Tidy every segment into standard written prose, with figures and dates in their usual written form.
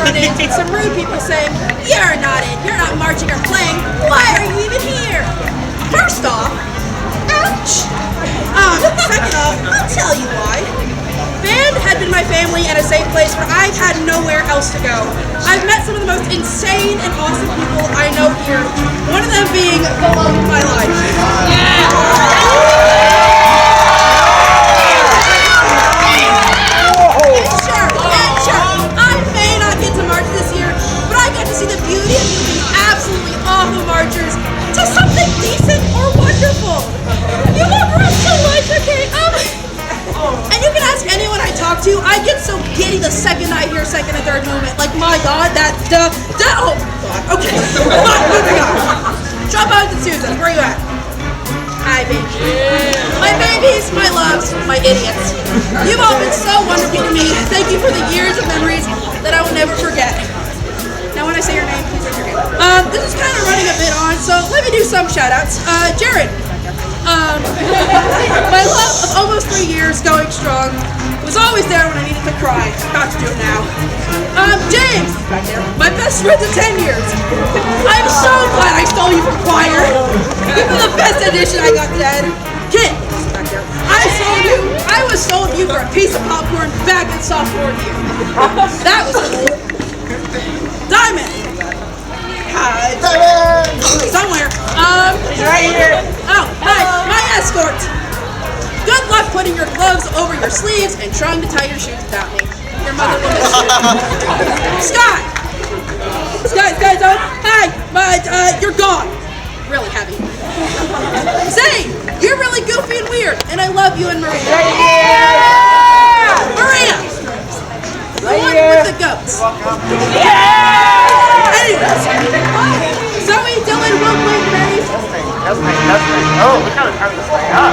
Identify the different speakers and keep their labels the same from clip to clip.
Speaker 1: run-ins with some rude people saying, "You're not in, you're not marching or playing, why are you even here?" First off, ouch! Second off, I'll tell you why. Band had been my family and a safe place where I've had nowhere else to go. I've met some of the most insane and awesome people I know here, one of them being the love of my life. See the beauty of moving absolutely awful marchers to something decent or wonderful. You love rest of life, okay? And you can ask anyone I talk to, I get so giddy the second I hear second and third movement. Like, my God, oh, God, okay. Moving on. Trombones and Susan, where are you at? Hi, baby. My babies, my loves, my idiots. You've all been so wonderful to me. Thank you for the years of memories that I will never forget. Now when I say your name, please raise your hand. This is kind of running a bit on, so let me do some shout-outs. Jared. My love of almost 3 years, going strong, was always there when I needed to cry. About to do it now. James. Back there. My best friend of 10 years. I'm so glad I stole you from choir. Even the best edition I got then. Kit. Back there. I was sold you for a piece of popcorn back in sophomore year. That was cool. Diamond! Hi. Somewhere.
Speaker 2: Right here.
Speaker 1: Oh, hi. My escort. Good luck putting your gloves over your sleeves and trying to tie your shoes without me. Your mother will miss you. Sky! Hi, but you're gone. Really heavy. Zane, you're really goofy and weird, and I love you and Maria. Maria! The one with the goats. Anyways, Zoe, Dylan, Will, Blake, Mary.
Speaker 2: That's nice. Oh, we gotta turn this thing up.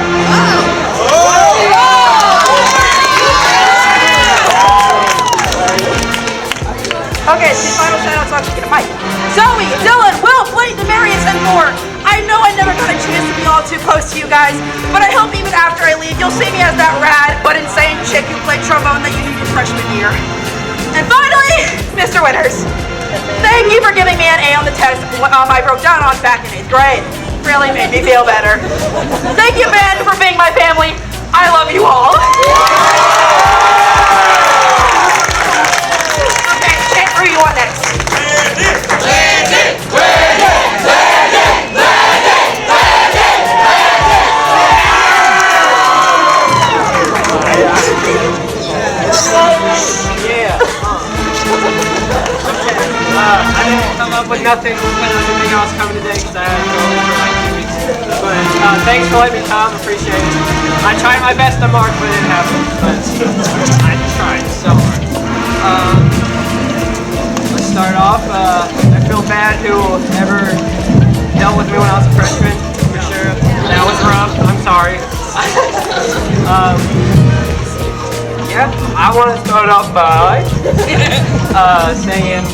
Speaker 2: Okay, these final shout-outs, I'll just get a mic.
Speaker 1: Zoe, Dylan, Will, Blake, Marius, and more. I know I never got a chance to be all too close to you guys, but I hope even after I leave, you'll see me as that rad but insane chick who played trombone that you needed freshman year. And finally, Mr. Winters. Thank you for giving me an A on the test I broke down on back in 8th grade. Really made me feel better. Thank you, band, for being my family. I love you all. Okay, Shane, who you want next?
Speaker 2: I didn't come up with nothing when anything else coming today because I had to go for like 2 weeks. But thanks for letting me come. Appreciate it. I tried my best to mark, but it didn't happen. But I tried so hard. Let's start off. I feel bad whoever dealt with me when I was a freshman. For sure. That was rough. I'm sorry. Yeah, I want to start off by saying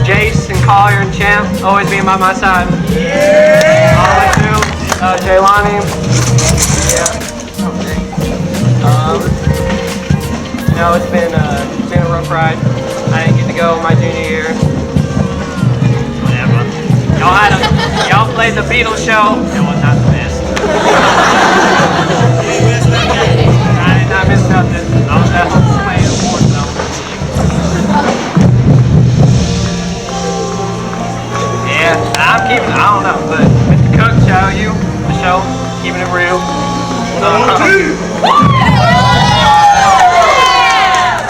Speaker 2: Jace and Collier and Champ always being by my side. Yeah! Always do. Jaylani. Yeah. Okay. You know, it's been a rough ride. I didn't get to go my junior year. Whatever. Y'all played the Beatles show. It was not the best. I did not miss nothing. I was at home playing awards though. Yeah, I'm keeping, I don't know, but Mr. Cook, shout out you, the show, keeping it real.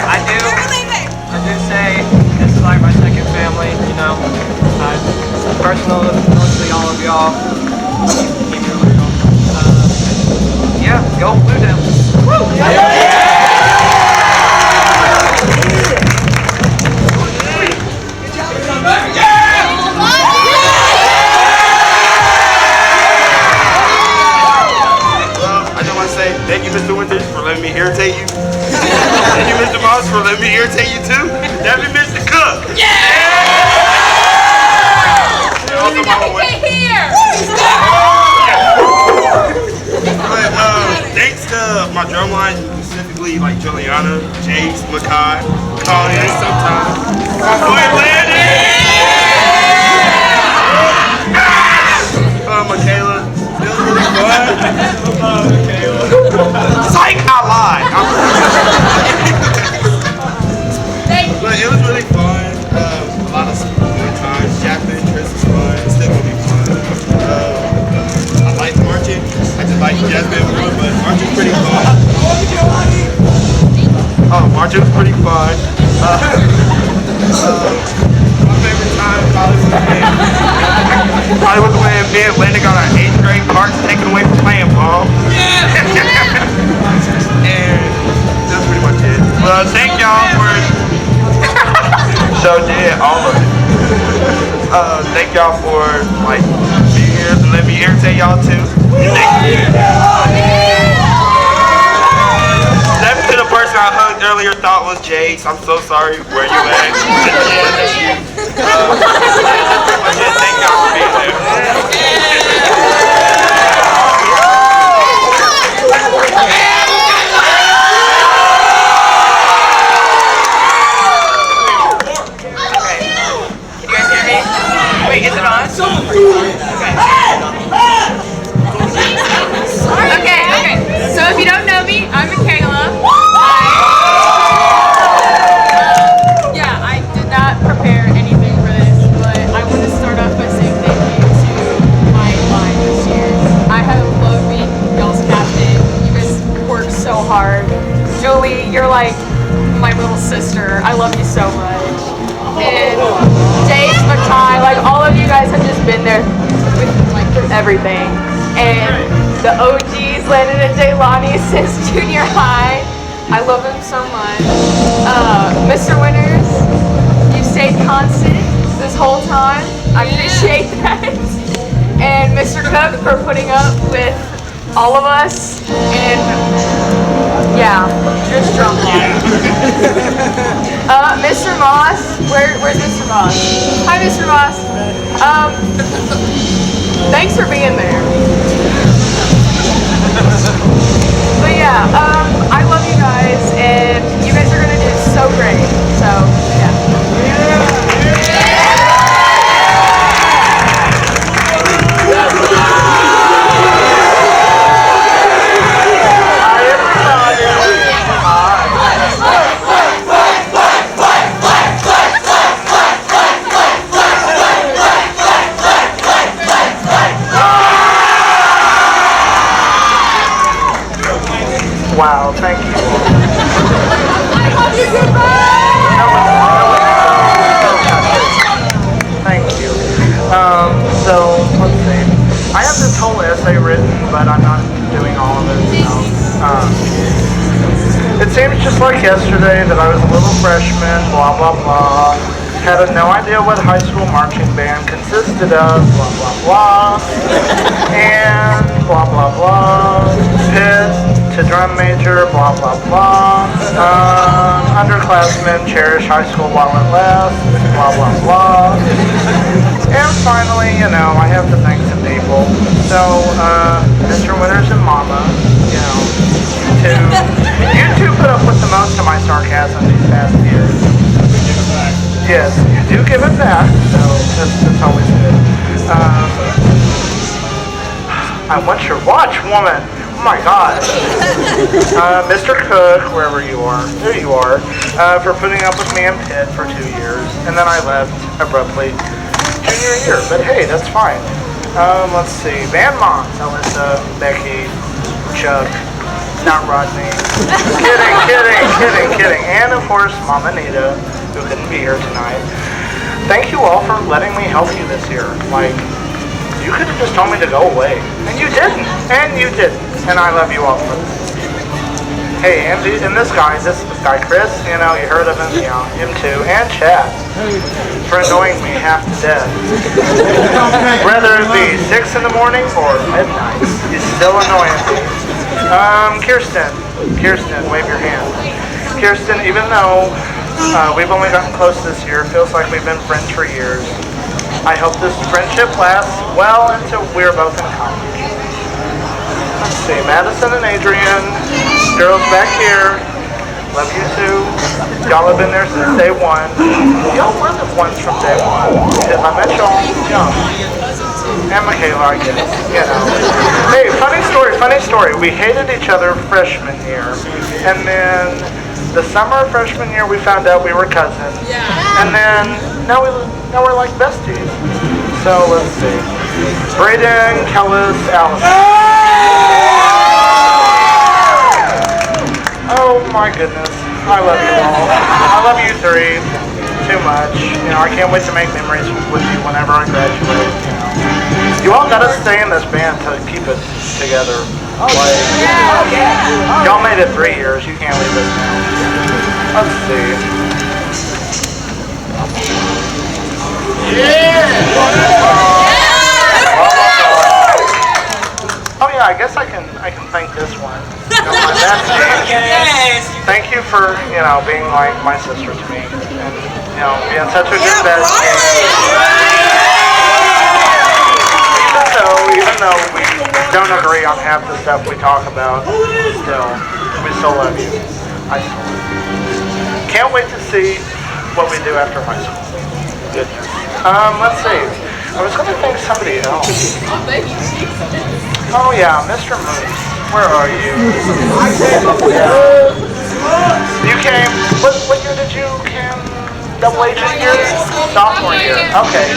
Speaker 2: I do say this is like my second family, you know. Personally, all of y'all, keep it real. Yeah, go Blue Devils. Woo! Yeah.
Speaker 3: Thank you, Mr. Winters, for letting me irritate you. Thank you, Mr. Moss, for letting me irritate you too. Thank you, Mr. Cook.
Speaker 4: Yeah!
Speaker 3: Also,
Speaker 4: here!
Speaker 3: But thanks to my drum line, specifically like Juliana, James, Makai, call in sometimes. My boy Landon! Michaela, feels really fun. Psych, I lied. But it was really fun. A lot of good times. Jacqueline, Chris was fun. It's still gonna be fun. I like marching. I just like Jasmine more, but marching's pretty fun. Marching was pretty fun. My favorite time probably was when me and Landon got our 8th grade carts taken away from playing ball. And that's pretty much it. Well, thank y'all for all of it. Thank y'all for like being here and let me irritate y'all too. That's to the person I hugged earlier thought was Jace. I'm so sorry. Where you at? That's you. Thank y'all for being there.
Speaker 4: Wait, is it on? Okay. So if you don't know me, I'm Michaela. I did not prepare anything for this, but I want to start off by saying thank you to my line this year. I have loved being y'all's captain. You guys work so hard. Julie, you're like my little sister. I love you so much. And Jace, Makai, like all of you guys have just been there with like through everything. And the OGs, Landon and Jaylani, since junior high, I love them so much. Mr. Winters, you stayed constant this whole time. I appreciate that. And Mr. Cook for putting up with all of us. And yeah, just drum line. Mr. Moss, where's Mr. Moss? Hi, Mr. Moss. Thanks for being there. But yeah, I love you guys, and you guys are gonna do so great. So yeah.
Speaker 5: Wow, thank you. Thank you. So, let's see. I have this whole essay written, but I'm not doing all of it. It seems just like yesterday that I was a little freshman, blah, blah, blah. Had no idea what high school marching band consisted of, blah, blah, blah. And blah, blah, blah. Pissed to drum major, blah, blah, blah. Underclassmen cherish high school while it lasts, blah, blah, blah. And finally, I have to thank some people. So, Mr. Winters and Mama, you two put up with the most of my sarcasm these past years. Yes, you do give it back, so that's always good. I want your watch, woman. Oh my God. Mr. Cook, wherever you are, there you are, for putting up with me in Pitt for 2 years, and then I left abruptly junior year, but hey, that's fine. Let's see, Van Mons, Alyssa, Becky, Chuck, not Rodney. Kidding. And of course, Mama Nita, who couldn't be here tonight. Thank you all for letting me help you this year. Like, you could have just told me to go away. And you didn't. And I love you all for this. Hey, and this guy Chris, you heard of him, him too. And Chad, for annoying me half to death. Whether it be 6 in the morning or midnight, he's still annoying me. Kirsten, wave your hand. Kirsten, even though we've only gotten close this year, it feels like we've been friends for years. I hope this friendship lasts well until we're both in college. Let's see, Madison and Adrian, girls back here, love you too. Y'all have been there since day one. Y'all were the ones from day one. Because I met y'all young. And Michaela, I guess. You know. Hey, funny story. We hated each other freshman year. And then the summer of freshman year, we found out we were cousins. And then now we're like besties. So let's see. Brayden, Kellis, Allison. Oh my goodness. I love you all. I love you three too much. You know, I can't wait to make memories with you whenever I graduate. You all gotta stay in this band to keep it together. Like, y'all made it 3 years. You can't leave it now. Let's see. Oh yeah, I guess I can thank this one. You know, my bestie. Thank you for, you know, being like my sister to me. And, you know, being such a good bestie. Even though we don't agree on half the stuff we talk about, we still love you. I still love you. Can't wait to see what we do after high school. Goodness. Let's see. I was going to thank somebody else. Oh yeah, Mr. Moose. Where are you? You came. What year did you come? Double agent year? Sophomore year. Okay.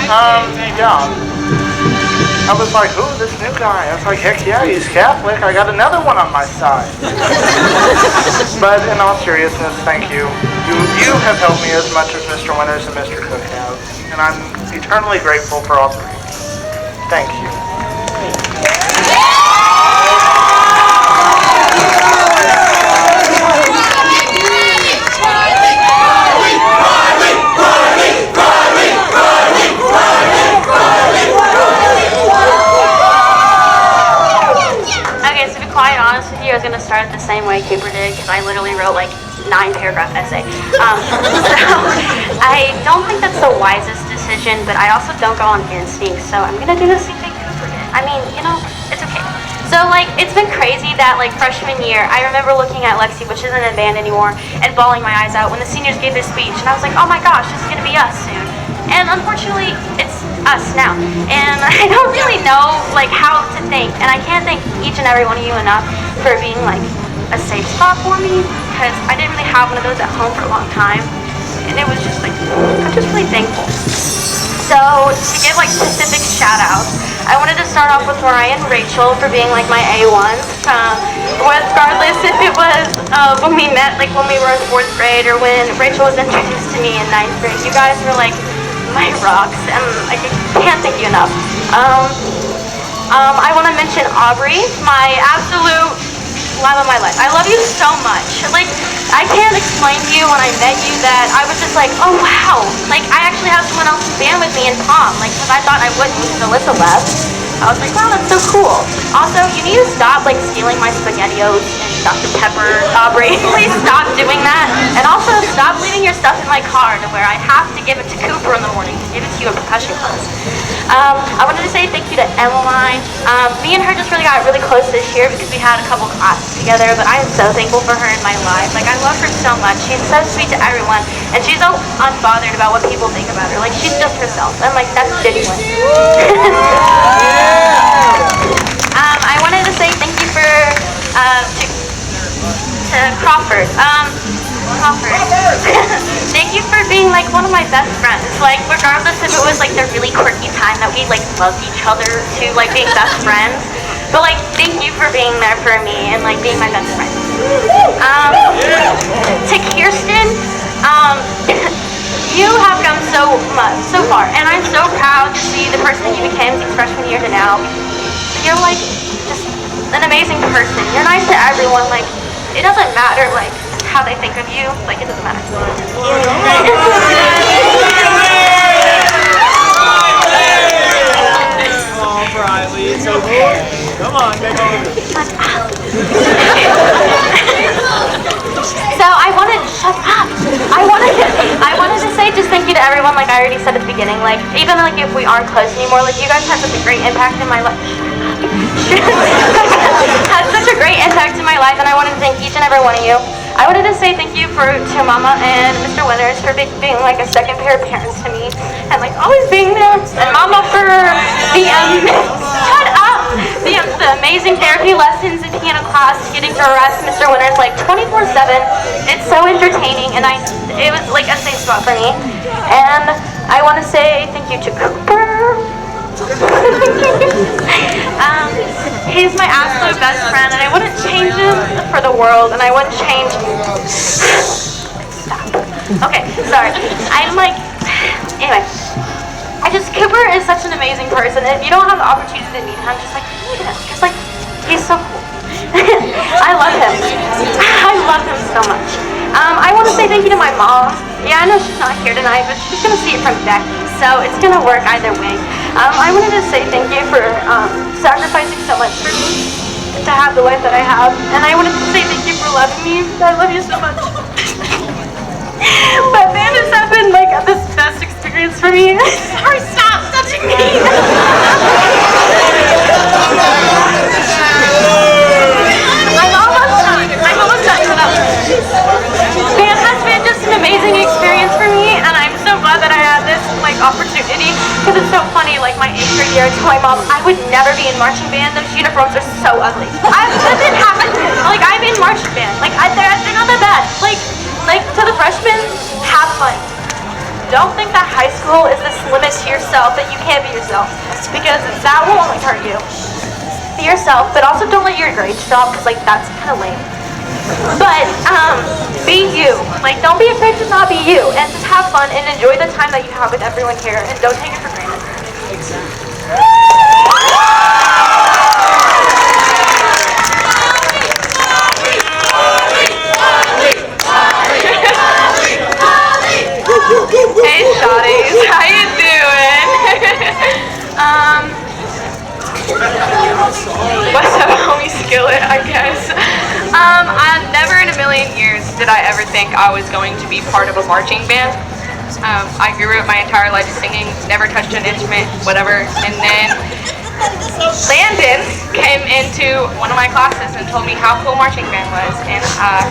Speaker 5: Yeah. I was like, ooh, this new guy. I was like, heck yeah, he's Catholic. I got another one on my side. But in all seriousness, thank you. You have helped me as much as Mr. Winters and Mr. Cook have. And I'm eternally grateful for all three. Thank you.
Speaker 6: I was going to start it the same way Cooper did because I literally wrote like 9-paragraph essay. So I don't think that's the wisest decision, but I also don't go on instinct, so I'm going to do the same thing Cooper did. I mean, you know, it's okay. So like, it's been crazy that like freshman year, I remember looking at Lexi, which isn't in band anymore, and bawling my eyes out when the seniors gave their speech, and I was like, oh my gosh, this is going to be us soon. And unfortunately, it's us now. And I don't really know like how to think. And I can't thank each and every one of you enough for being like a safe spot for me, because I didn't really have one of those at home for a long time. And it was just like, I'm just really thankful. So to give like specific shout outs, I wanted to start off with Mariah and Rachel for being like my A1s. Regardless if it was when we met, like when we were in 4th grade, or when Rachel was introduced to me in 9th grade, you guys were like my rocks, and I can't thank you enough. I want to mention Aubrey, my absolute love of my life. I love you so much. Like, I can't explain to you when I met you that I was just like, oh wow, like I actually have someone else in band with me in prom, like because I thought I wouldn't because Alyssa left. I was like, wow, that's so cool. Also, you need to stop like stealing my SpaghettiOs and Dr. Pepper, Aubrey. Please stop doing that. And also stop leaving your stuff in my car to where I have to give it to Cooper in the morning to give it to you in percussion class. I wanted to say thank you to Emmeline. Me and her just really got really close this year because we had a couple classes together, but I am so thankful for her in my life. Like, I love her so much. She's so sweet to everyone, and she's so unbothered about what people think about her. Like, she's just herself. I'm like, that's genuine. I wanted to say thank you for to Crawford. Crawford. Thank you for being like one of my best friends. Like, regardless if it was like the really quirky time that we like loved each other to like being best friends, but like thank you for being there for me and like being my best friend. To Kirsten, you have come so much, so far, and I'm so proud to see the person that you became since freshman year to now. You're like just an amazing person. You're nice to everyone. Like, it doesn't matter like how they think of you. Like, it doesn't matter.
Speaker 2: Oh, Riley, it's okay. Come on, baby.
Speaker 6: So I wanted to say just thank you to everyone. Like I already said at the beginning. Like, even like if we aren't close anymore, like you guys had such a great impact in my life. Had such a great impact in my life, and I wanted to thank each and and every one of you. I wanted to say thank you to Mama and Mr. Winters for being like a second pair of parents to me and like always being there. And Mama for the shut up, the amazing therapy lessons and piano class, getting to arrest Mr. Winters like 24/7. It's so entertaining, and it was like a safe spot for me. And I want to say thank you to Cooper. He's my absolute best friend, and I wouldn't change him for the world, and I wouldn't change... Stop. Okay, sorry. I'm like... Anyway. Cooper is such an amazing person, and if you don't have the opportunity to meet him, just like, meet him, because like, he's so cool. I love him. I love him so much. I want to say thank you to my mom. Yeah, I know she's not here tonight, but she's going to see it from Becky, so it's going to work either way. I wanted to say thank you for sacrificing so much for me to have the life that I have, and I wanted to say thank you for loving me. I love you so much. But man, this has been like the best experience for me. Sorry, stop touching me. I'm almost done. Man has been just an amazing experience for me, and I'm so glad that I had this like opportunity, because it's so funny. Like my 8th grade year, I told my mom I would never be in marching band. Those uniforms are so ugly. That didn't happen. Like I'm in marching band. Like they're not that bad. Like to the freshmen, have fun. Don't think that high school is this limit to yourself that you can't be yourself, because that will only hurt you. Be yourself, but also don't let your grades drop, because like that's kind of lame. But be you. Like don't be afraid to not be you, and just have fun and enjoy the time that you have with everyone here, and don't take it for granted. Hey shawties, how you doing? What's up, homie Skillet, I guess. Never in a million years did I ever think I was going to be part of a marching band. I grew up my entire life singing, never touched an instrument, whatever, and then Landon came into one of my classes and told me how cool marching band was, and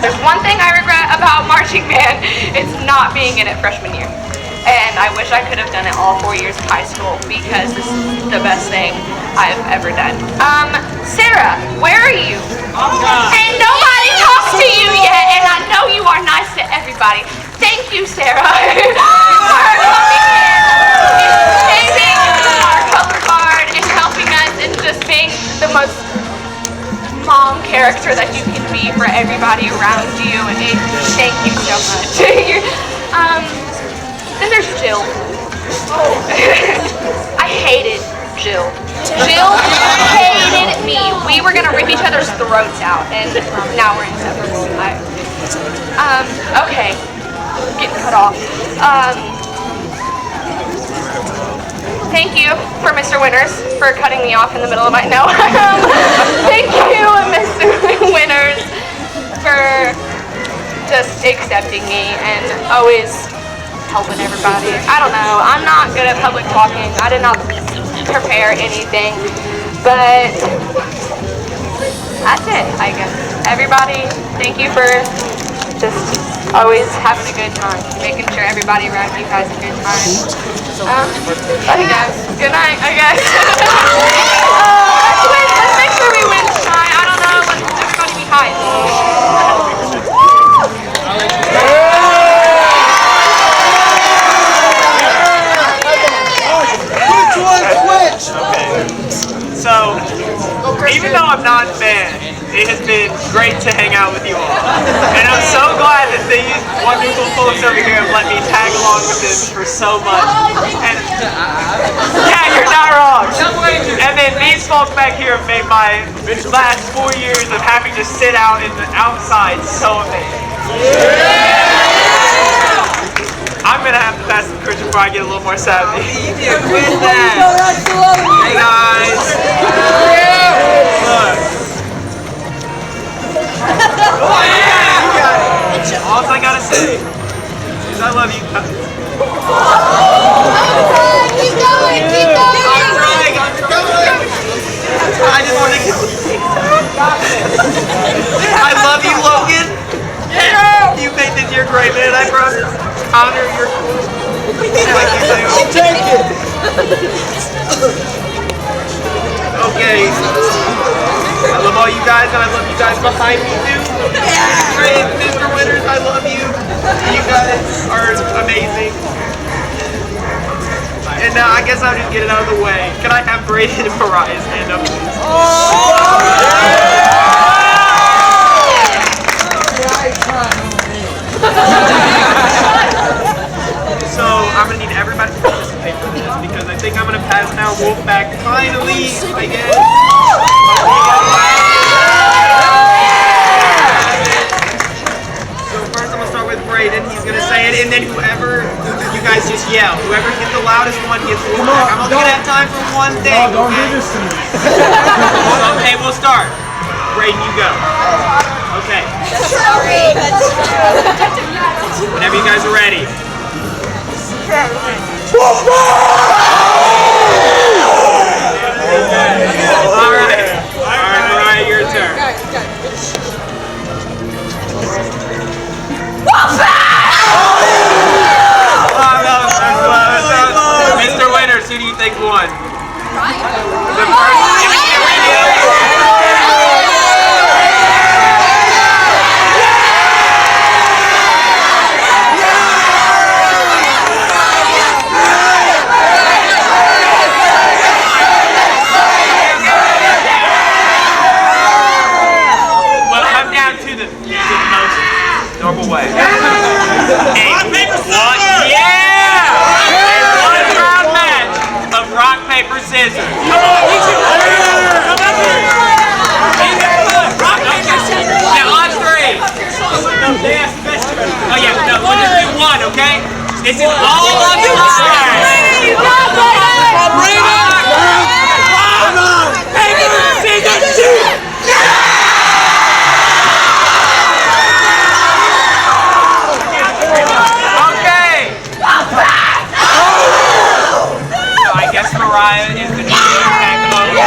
Speaker 6: there's one thing I regret about marching band, it's not being in it freshman year. And I wish I could have done it all 4 years of high school, because this is the best thing I've ever done. Sarah, where are you? And nobody talks to you yet, and I know you are nice to everybody. Thank you, Sarah, for coming in and saving our color guard and helping us and just being the most mom character that you can be for everybody around you. And thank you so much. Then there's Jill. I hated Jill. Jill hated me. We were gonna rip each other's throats out, and now we're inseparable. Okay, getting cut off. Thank you for Mr. Winters for cutting me off in the middle of my no. Thank you, Mr. Winters, for just accepting me and always helping everybody. I don't know. I'm not good at public talking. I did not prepare anything, but that's it, I guess. Everybody, thank you for just always having a good time, making sure everybody around you has a good time. I guess. Good night, I guess. Let's make sure we win tonight. I don't know. Let's everybody be high.
Speaker 2: So, even though I'm not a fan, it has been great to hang out with you all. And I'm so glad that these wonderful folks over here have let me tag along with this for so much. And yeah, you're not wrong. And then these folks back here have made my last 4 years of having to sit out in the outside so amazing. I'm gonna have to pass the Christian before I get a little more savvy. Quit that. Hey guys. Look. All I gotta say is I love you guys.
Speaker 1: Keep going, keep going.
Speaker 2: I'm trying. I just want to get I love you, Logan. honor your school.
Speaker 7: I'll take it.
Speaker 2: Okay. I love all you guys, and I love you guys behind me too. Great, Mr. Winners, I love you. You guys are amazing. And now I guess I'll just get it out of the way. Can I have Braden and Mariah stand up, please? So I'm gonna need everybody to participate for this because I think I'm gonna pass now Wolfpack finally, I guess. So first I'm gonna start with Braden. He's gonna say it, and then whoever, you guys just yell. Whoever gets the loudest one gets Wolfpack. I'm only gonna have time for one thing.
Speaker 7: Don't do this to me.
Speaker 2: Okay, we'll start. Braden, you go. Okay. Whenever you guys are ready. Alright, Mariah, your turn. Mr. Winners, who do you think won? The first. Normal way. Rock, paper, scissors! Yeah! A one-round match of rock, paper, scissors. Come on, you two! Come up here! Rock, paper, scissors! Yeah, on three! Oh yeah, no, we'll just do one, okay? This is all on the line! Rock, paper, scissors, shoot! Mariah is the new impact mode.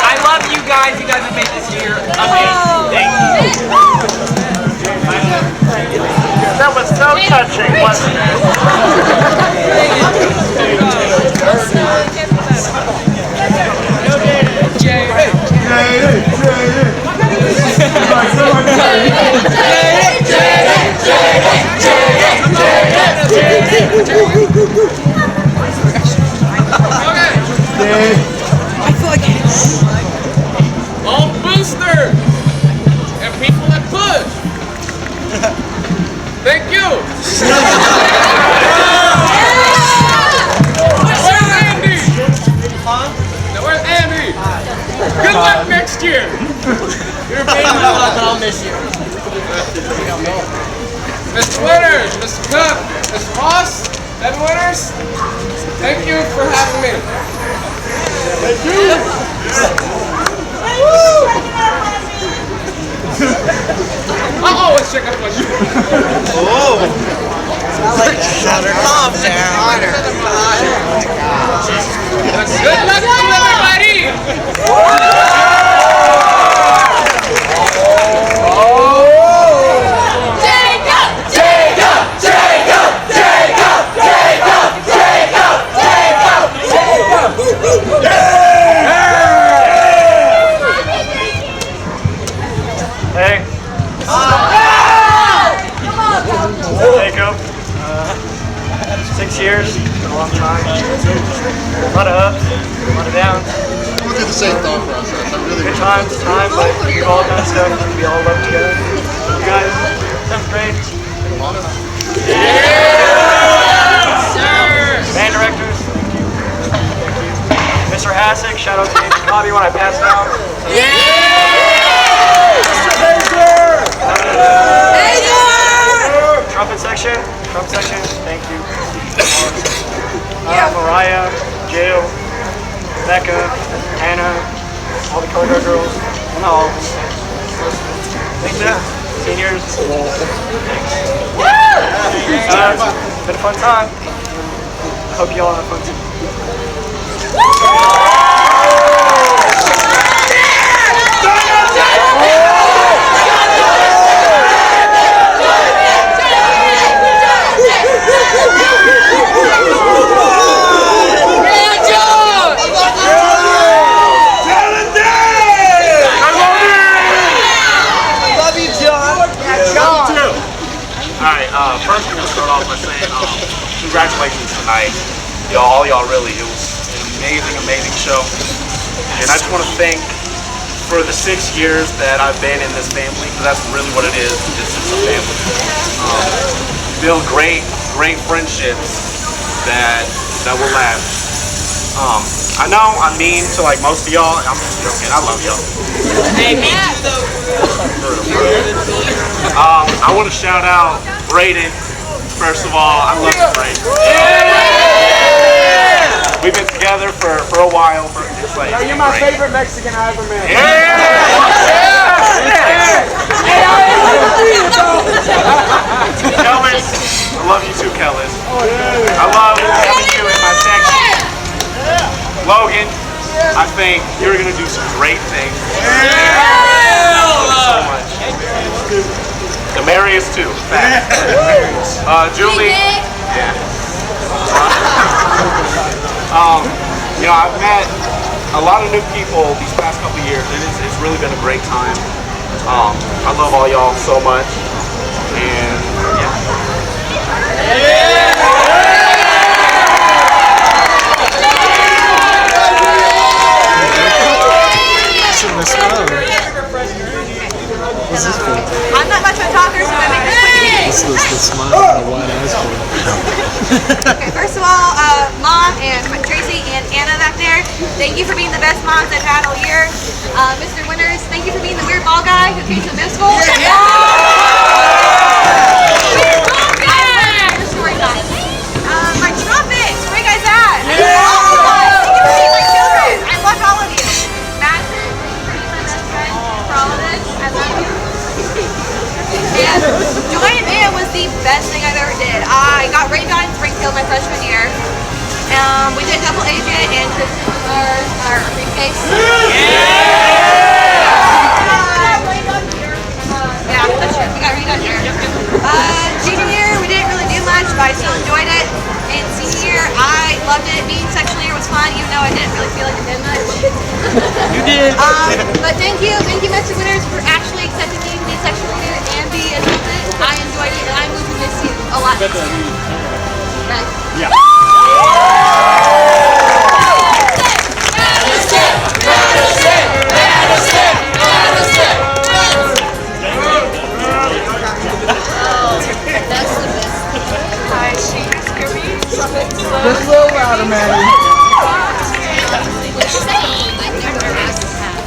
Speaker 2: I love you guys. You guys have made this year amazing. Thank you.
Speaker 5: That was so touching, wasn't
Speaker 1: I feel like
Speaker 7: All boosters and people that push. Thank you. Where's Andy? Now, where's Andy? Good luck next year. You're being my luck, and I'll miss you. Mr. Winners, Mr. Cook, Mr. Moss, Evan Winners, thank you for having me. Thank you. I'll always check out my shoe.
Speaker 8: Oh! Shut her calm down.
Speaker 7: Good luck to everybody!
Speaker 5: Hey. Jacob. 6 years. Been a long time. A lot of ups, a lot of downs.
Speaker 8: We'll do the same thought process. I really
Speaker 5: Good times, but we've all done stuff. We all love together. You guys, 7th grade. Band directors, thank you. Mr. Hassick, shout out to David Cobby when I passed out. Trumpet section, thank you. Mariah, Jill, Becca, Hannah, all the color guard girls, and all of them. Thanks, seniors. It's been a fun time. I hope you all have fun too. y'all, really. It was an amazing, amazing show. And I just want to thank for the 6 years that I've been in this family, because that's really what it is. It's just a family. Build great, great friendships that will last. I know I'm mean to like most of y'all. I'm just joking. I love y'all.
Speaker 2: Hey, me too, though.
Speaker 5: I want to shout out Brayden. First of all, I love you, Brayden. We've been together for a while, but it's like
Speaker 7: You're my favorite Mexican I ever met.
Speaker 5: Kellis, I love you too, Kellis. I love having you in my section. Logan, I think you're gonna do some great things. Thank you so much. Demarius too. Julie. Yeah. You know, I've met a lot of new people these past couple years, and it's really been a great time. I love all y'all so much, and
Speaker 1: I'm not much of a talker, so that makes it quick.
Speaker 9: The smile and the wide eyes.
Speaker 1: Okay, first of all, Mom and Tracy and Anna back there, thank you for being the best moms I've had all year. Mr. Winters, thank you for being the weird ball guy who came to middle school. My trumpets, where you guys at? Thank you for being my children. I love all of you. Madison, thank you for being my best friend for all of this. I love you. And joining band was the best thing I've ever did. I got rained on in Springfield my freshman year. We did double agent and Tristan was our briefcase. Yeah, that's true. We got rained on here. Junior year, we didn't really do much, but I still enjoyed it. And senior year, I loved it. Being sexual year was fun, even though I didn't really feel like I did much.
Speaker 9: You did.
Speaker 1: But thank you, Mr. Winters, for actually accepting me to be a sexual leader and be a husband. I enjoyed it, and I'm going to miss you a lot.
Speaker 9: Yeah.
Speaker 4: Hi, she's Kirby.
Speaker 7: Just a little louder, Maddie.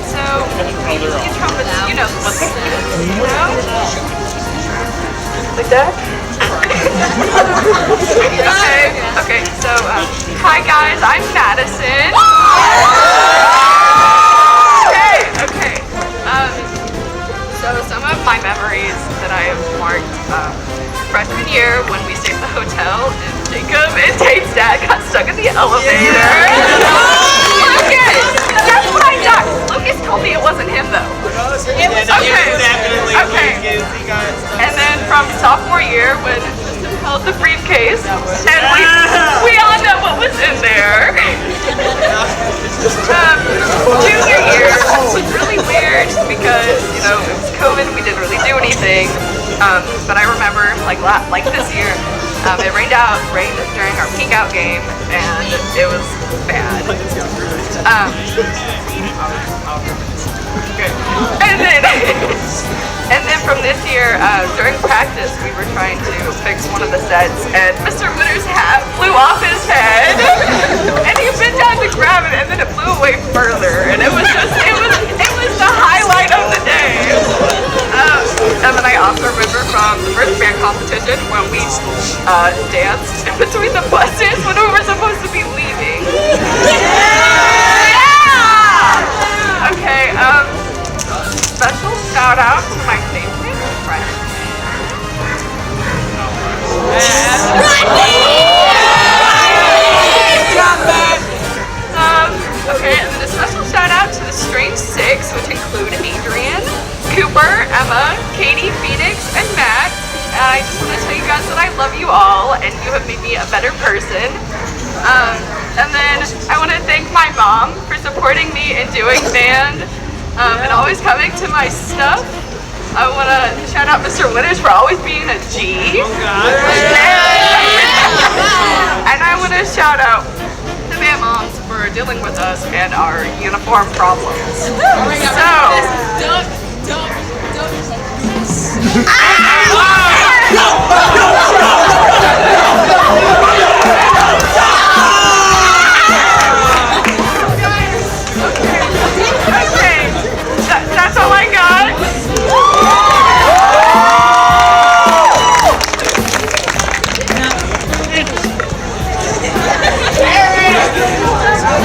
Speaker 4: So, you trumpets, you know what this is, you know? Like that? Okay, so, hi guys, I'm Madison. Okay. So some of my memories that I have marked, freshman year when we stayed at the hotel and Jacob and Tate's dad got stuck in the elevator. Lucas! That's what I got. Lucas told me it wasn't him though. It was okay. And then from sophomore year when Tristan held the briefcase and we all know what was in there. Junior year was really weird because, you know, it was COVID and we didn't really do anything. But I remember, like this year, it rained during our peak out game, and it was bad. And then from this year, during practice, we were trying to fix one of the sets, and Mr. Winters' hat flew off his head, and he bent down to grab it, and then it flew away further, and it was the highlight of the day. And then I also remember from the first band competition when we danced in between the buses when we were supposed to be leaving. Yeah! Okay, special shout out to my favorite friend. Okay, and then a special shout out to the Strange Six, which include Adrian, Cooper, Emma, Katie, Phoenix, and Matt. And I just want to tell you guys that I love you all, and you have made me a better person. And then I want to thank my mom for supporting me in doing band and always coming to my stuff. I want to shout out Mr. Winters for always being a G. And I want to shout out
Speaker 10: band moms for dealing with us and our uniform problems. That's all I got.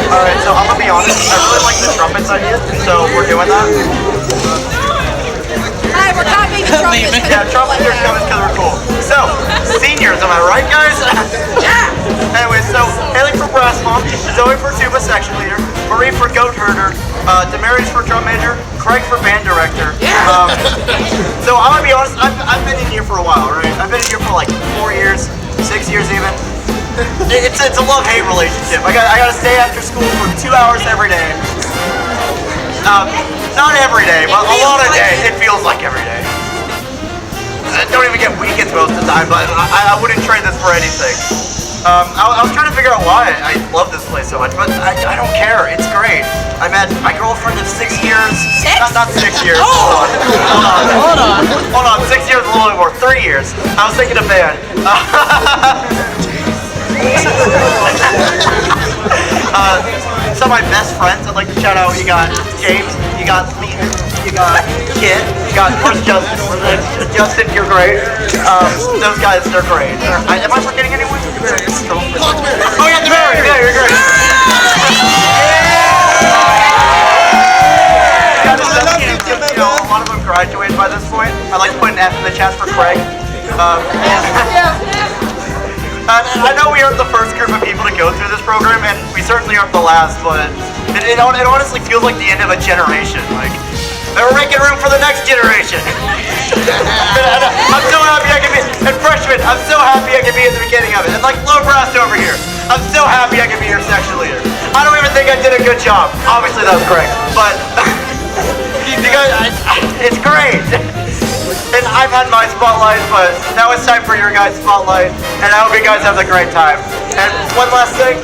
Speaker 5: Alright, so I'm gonna be honest, I really like the trumpets idea, so we're doing that.
Speaker 1: Hi, we're copying the trumpets.
Speaker 5: Yeah, trumpets are coming because they're cool. So, seniors, am I right, guys?
Speaker 1: Yeah!
Speaker 5: Anyway, so Haley for brass mom, Zoe for tuba section leader, Marie for goat herder, Damaris for drum major, Craig for band director. So I'm gonna be honest, I've been in here for a while, right? I've been in here for like 4 years, 6 years even. It's a love-hate relationship. I gotta stay after school for 2 hours every day. Not every day, but a lot of days. It feels like every day. I don't even get weekends most of the time, but I wouldn't trade this for anything. I was trying to figure out why I love this place so much, but I don't care. It's great. I met my girlfriend of 6 years.
Speaker 1: 6?
Speaker 5: Not 6 years. Hold on. 6 years, a little bit more. 3 years. I was thinking of band. Some of my best friends I'd like to shout out. You got James, you got Lehman, you got Kid, you got where's Justin? Justin, you're great. Those guys, they're great. Am I forgetting anyone? Oh yeah, Mary, yeah, you're great. You know, a lot of them graduated by this point. I'd like to put an F in the chat for Craig. I know we aren't the first group of people to go through this program, and we certainly aren't the last, but it honestly feels like the end of a generation. Like, we're making room for the next generation. I'm so happy I can be, and freshmen, I'm so happy I can be at the beginning of it. And like low brass over here, I'm so happy I can be your section leader. I don't even think I did a good job. Obviously that was correct, but you guys, it's great. And I've had my spotlight, but now it's time for your guys' spotlight, and I hope you guys have a great time. And one last thing,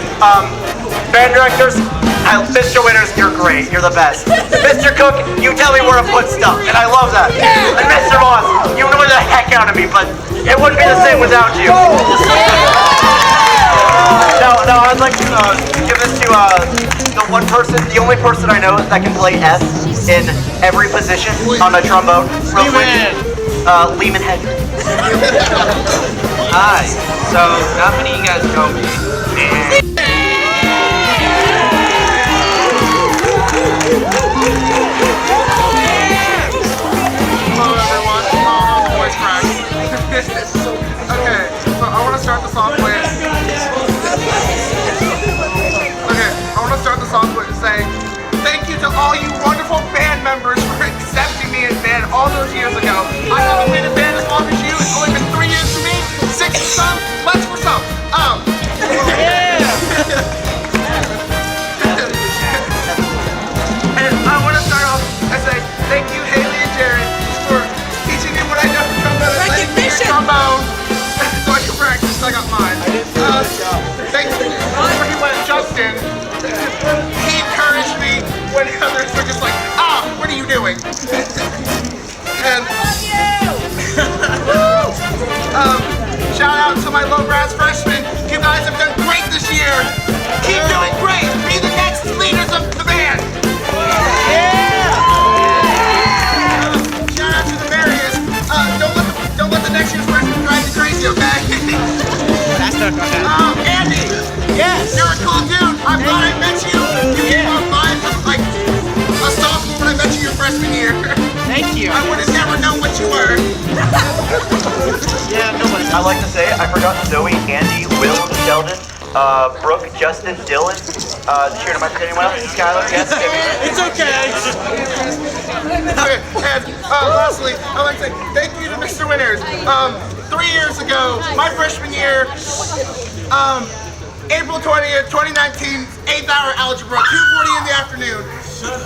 Speaker 5: band directors, Mr. Winters, you're great, you're the best. Mr. Cook, you tell me where to put stuff, and I love that. And Mr. Moss, you annoy the heck out of me, but it wouldn't be the same without you. Now I'd like to give this to the only person I know that can play S in every position on a trombone. Real quick. Lehman Hedrick.
Speaker 11: Hi. So, not many of you guys know me.
Speaker 7: Hello everyone. The voice crack. Okay, so I want to start the song with. Saying thank you to all you wonderful band members for accepting me in band all those years ago. I haven't been in band as long as you. It's only been 3 years for me, 6 for some, much for some. And I want to start off and say thank you, Haley and Jared, for teaching me what I know from trombone and letting me hear trombone so I can practice. I got mine. Thank you for Justin. He encouraged me when others were just like, what are you doing? And shout out to my low brass freshmen. You guys have done great this year. Keep doing great. Be the next leaders of the band. Shout out to the barriers. Don't let the next year's freshmen drive you crazy, okay?
Speaker 11: That's not gonna happen.
Speaker 7: Andy.
Speaker 11: Yes.
Speaker 7: You're a cool dude. I'm glad I met you. You came on by like a sophomore when I met you your freshman year.
Speaker 11: Thank you.
Speaker 7: I would have never known what you were.
Speaker 5: Yeah, no, but I like to say I forgot Zoe, Andy, Will, Sheldon, Brooke, Justin, Dylan. Sure, am I forgetting anyone else? Skylar, yes.
Speaker 11: It's okay.
Speaker 7: And lastly, I'd like to say thank you to Mr. Winters. 3 years ago, my freshman year, April 20th, 2019, 8th hour algebra, 2:40 in the afternoon.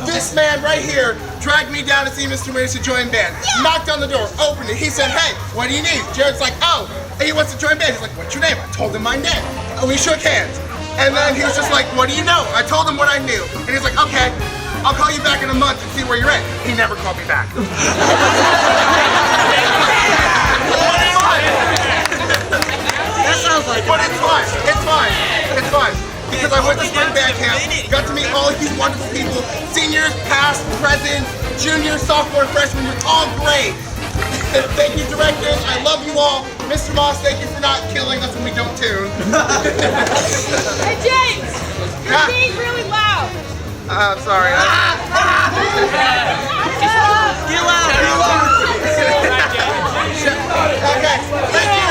Speaker 7: This man right here dragged me down to see Mr. Winters to join band. Knocked on the door, opened it. He said, hey, what do you need? Jared's like, oh, he wants to join band. He's like, what's your name? I told him my name. And we shook hands. And then he was just like, what do you know? I told him what I knew. And he's like, okay, I'll call you back in a month and see where you're at. He never called me back.
Speaker 11: That sounds like
Speaker 7: But it's fine. It's fine. It's fine. Because I went to spring band camp, got to meet all of you wonderful people, seniors, past, present, juniors, sophomore, freshmen, you're all great. Thank you, directors. I love you all. Mr. Moss, thank you for not killing us when we don't tune.
Speaker 1: Hey, James! You're being really loud.
Speaker 7: I'm sorry.
Speaker 11: Get loud.
Speaker 7: Okay, thank you.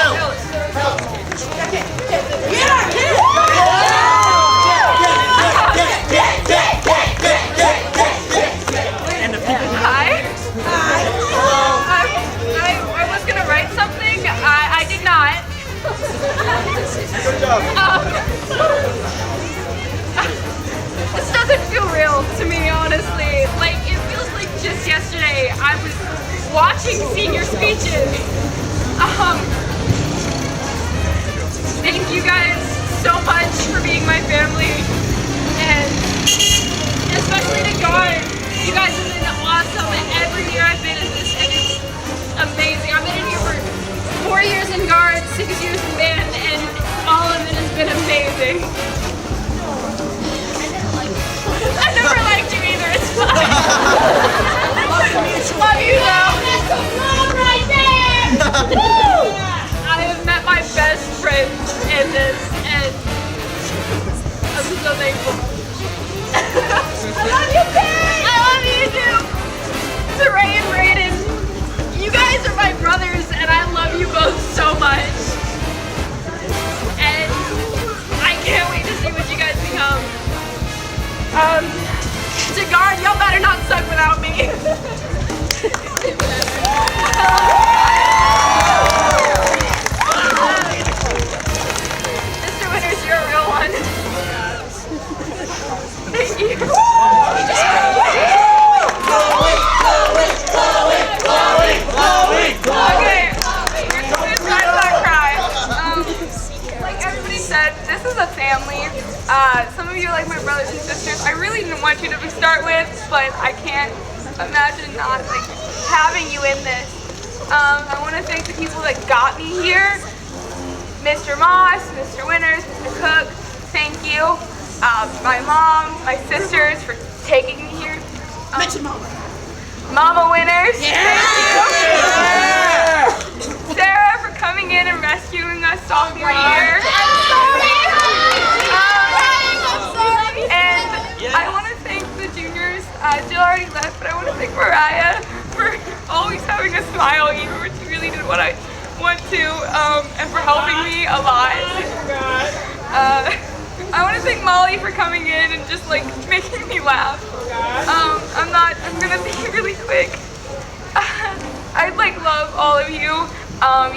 Speaker 4: Hi. I was gonna write something. I did not.
Speaker 7: Good job.
Speaker 4: This doesn't feel real to me, honestly. Like, it feels like just yesterday I was watching senior speeches. Thank you guys so much for being my family, and especially to God. You guys have been awesome, and every year I've been in this, and it's amazing. I've been in here for 4 years in guard, 6 years in band, and all of it has been amazing. I never liked you either, it's fine. Love you though. That's a love right there! I have met my best friend in this, and I'm so thankful. I love you, Pete! I love you too! To Ray and Brayden, you guys are my brothers, and I love you both so much. And I can't wait to see what you guys become. To guard, y'all better not suck without me. Mr. Winters, you're a real one. Thank you. Okay, here's my cry. Like everybody said, this is a family. Some of you are like my brothers and sisters. I really didn't want you to start with, but I can't imagine not like having you in this. I want to thank the people that got me here. Mr. Moss, Mr. Winters, Mr. Cook, thank you. My mom, my sisters for taking me here. Mama Winters, thank you. Sarah for coming in and rescuing us sophomore year. And I want to thank the juniors. Jill already left, but I want to thank Mariah for always having a smile even when she really didn't want to, and for helping me a lot. I want to thank Molly for coming in and just like making me laugh. I'm gonna be really quick. I like love all of you,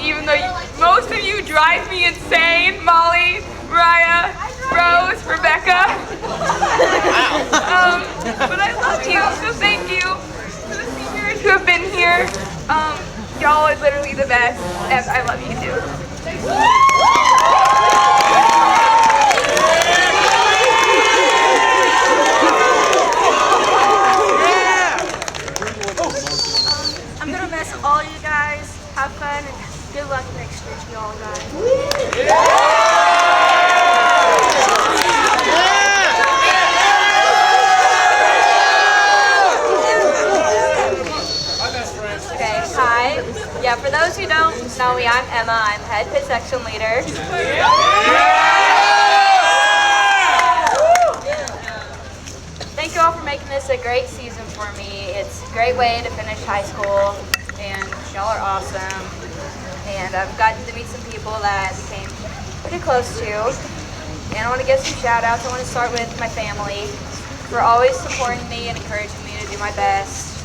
Speaker 4: even though most of you drive me insane. Molly, Mariah, Rose, Rebecca. But I love you, so thank you to the seniors who have been here. Y'all are literally the best, and I love you too.
Speaker 6: I'm gonna miss all you guys. Have fun and good luck next year to y'all guys. Okay, hi. Yeah, for those who don't know me, I'm Emma. I'm head pit section leader. Thank you all for making this a great season for me. It's a great way to finish high school, and y'all are awesome. And I've gotten to meet some people that I became pretty close to. And I want to give some shout outs. I want to start with my family for always supporting me and encouraging me to do my best.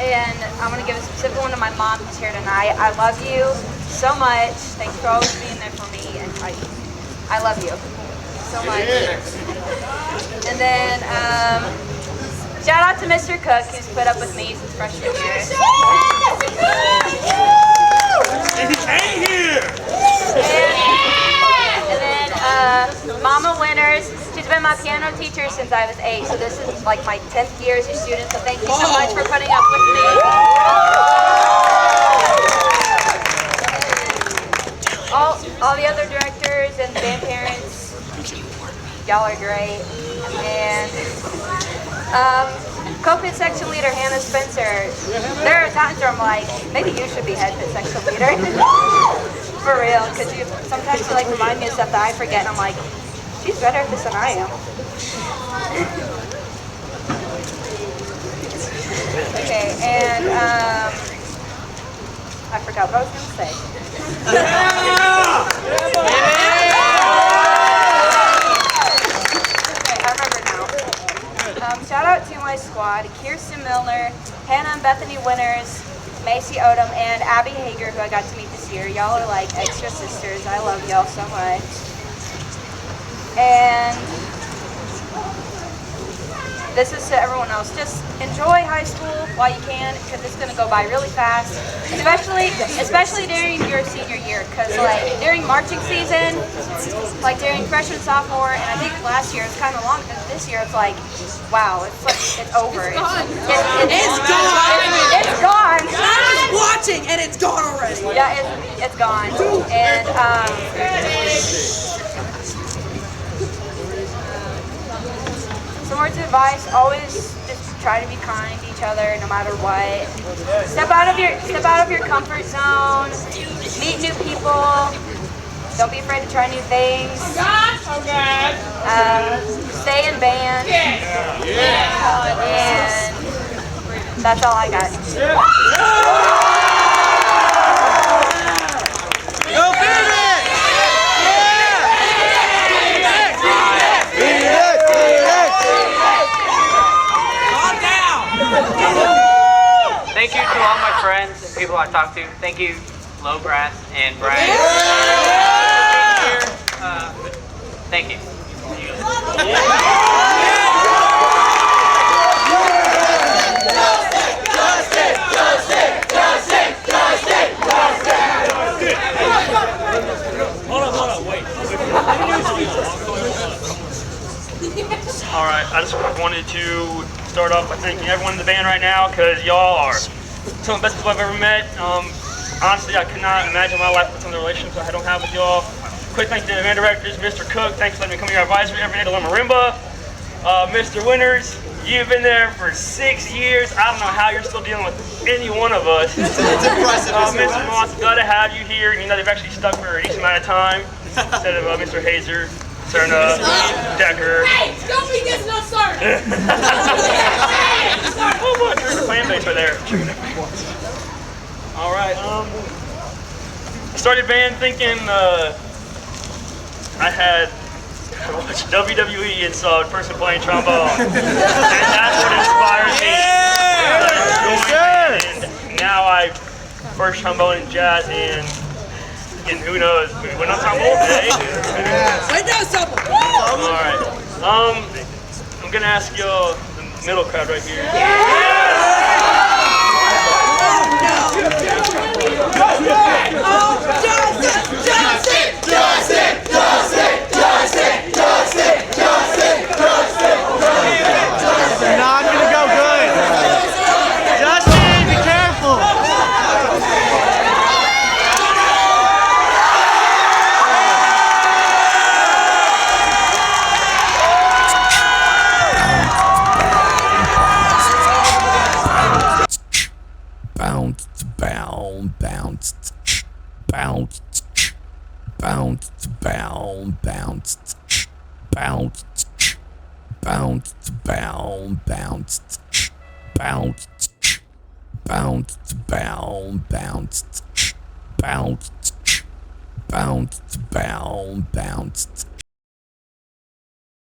Speaker 6: And I'm going to give a specific one to my mom who's here tonight. I love you so much. Thanks for always being there for me. And I love you so much. And then shout out to Mr. Cook who's put up with me since freshman year. And he came here! And then
Speaker 12: Mama Winters. She's been my piano teacher since I was 8, so this is like my 10th year as your student, so thank you so much for putting up with me. All the other directors and band parents, y'all are great. And co-pit section leader Hannah Spencer. There are times where I'm like, maybe you should be head pit section leader. For real, because you sometimes you like remind me of stuff that I forget, and I'm like, she's better at this than I am. Okay, and I forgot what I was gonna say. Okay, I remember now. Shout out to my squad: Kirsten Milner, Hannah and Bethany Winters, Macy Odom, and Abby Hager, who I got to meet this year. Y'all are like extra sisters. I love y'all so much. And this is to everyone else. Just enjoy high school while you can, because it's gonna go by really fast. Especially during your senior year, because like during marching season, like during freshman, sophomore, and I think last year it's kind of long. Because this year it's like, wow, it's like it's over.
Speaker 1: It's gone.
Speaker 12: It's gone. It's gone.
Speaker 1: I'm just watching and it's gone already.
Speaker 12: Yeah, it's gone. And some words of advice: always just try to be kind to each other, no matter what. Step out of your comfort zone. Meet new people. Don't be afraid to try new things. Stay in band. And that's all I got.
Speaker 11: Go Phoenix!
Speaker 2: Thank you to all my friends and people I talked to. Thank you, Lowgrass and Brad. Thank you.
Speaker 13: Hold on, wait. Alright, I just wanted to start off by thanking everyone in the band right now, because y'all are some of the best people I've ever met. Honestly, I could not imagine my life with some of the relationships I don't have with y'all. Quick thanks to the band directors, Mr. Cook, thanks for letting me come to your advisory every day to learn marimba. Mr. Winters, you've been there for 6 years. I don't know how you're still dealing with any one of us.
Speaker 8: It's impressive.
Speaker 13: Mr. Moss, glad to have you here. You know they've actually stuck for a decent amount of time instead of Mr. Hazer, Cerna, Decker.
Speaker 1: Hey, don't be getting us started.
Speaker 13: Oh my, there's a fan base right there. All right. I started band thinking I watched WWE and saw a person playing trombone, and that's what inspired me. And now I first trombone in jazz, and who knows? We're not trombone today. All right. I'm gonna ask y'all, the middle crowd right here.
Speaker 11: Not gonna go good. Justin, be careful.
Speaker 14: Bounce, bound, bounce, bounce, bounce, bound, bounce, bounce, bounce, bound, bounce, bounce, bounce, bound, bounce, bounce, bounce, bound, bounce.